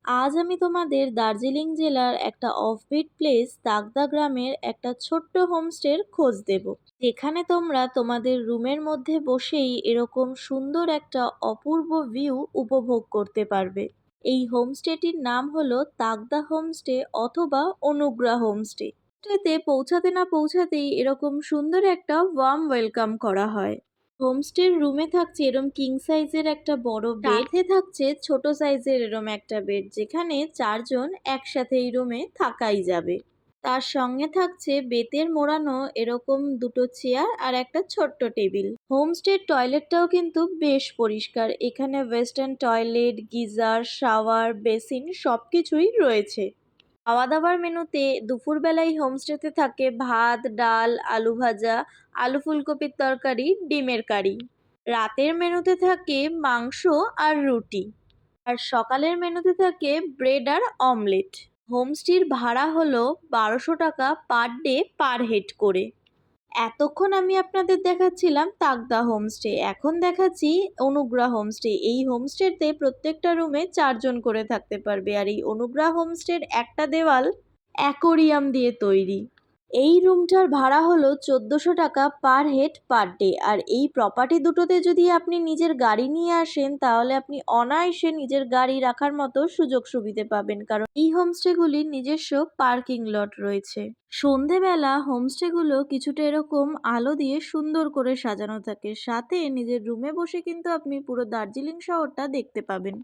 আজ আমি তোমাদের দার্জিলিং জেলার একটা অফবিট প্লেস তাকদা গ্রামের একটা ছোট্ট হোমস্টের খোঁজ দেব, যেখানে তোমরা তোমাদের রুমের মধ্যে বসেই এরকম সুন্দর একটা অপূর্ব ভিউ উপভোগ করতে পারবে। এই হোমস্টেটির নাম হলো তাকদা হোমস্টে অথবা অনুগ্রহ হোমস্টে। এতে পৌঁছাতে না পৌঁছাতেই এরকম সুন্দর একটা ওয়ার্ম ওয়েলকাম করা হয়। হোমস্টের রুমে থাকছে এরম কিং সাইজের একটা বড় বেড, সাথে থাকছে ছোট সাইজের এরম একটা বেড, যেখানে 4 জন একসাথে এই রুমে থাকাই যাবে। তার সঙ্গে থাকছে বেতের মোড়ানো এরকম দুটো চেয়ার আর একটা ছোট্ট টেবিল। হোমস্টের টয়লেটটাও কিন্তু বেশ পরিষ্কার। এখানে western toilet, geyser, shower, basin সবকিছুই রয়েছে। খাওয়া দাওয়ার মেনুতে দুপুরবেলায় হোমস্টেতে থাকে ভাত, ডাল, আলু ভাজা, আলু ফুলকপির তরকারি, ডিমের কারি। রাতের মেনুতে থাকে মাংস আর রুটি। আর সকালের মেনুতে থাকে ব্রেড আর অমলেট। হোমস্টের ভাড়া হলো 1200 টাকা পার ডে পার হেড করে। এতক্ষণ আমি আপনাদের দেখাচ্ছিলাম তাকদা হোমস্টে, এখন দেখাচ্ছি অনুগ্রহ হোমস্টে। এই হোমস্টেতে প্রত্যেকটা রুমে 4 জন করে থাকতে পারবে। আর এই অনুগ্রহ হোমস্টের একটা দেওয়াল অ্যাকোরিয়াম দিয়ে তৈরি। এই রুমটার ভাড়া হলো 1400 টাকা পার হেড পার ডে। আর এই প্রপার্টি দুটোতে যদি আপনি নিজের গাড়ি নিয়ে আসেন, তাহলে আপনি অনায়াসে নিজের গাড়ি রাখার মতো সুযোগ সুবিধে পাবেন, কারণ এই হোমস্টেগুলির নিজস্ব পার্কিং লট রয়েছে। সন্ধেবেলা হোমস্টেগুলো কিছুটা এরকম আলো দিয়ে সুন্দর করে সাজানো থাকে, সাথে নিজের রুমে বসে কিন্তু আপনি পুরো দার্জিলিং শহরটা দেখতে পাবেন।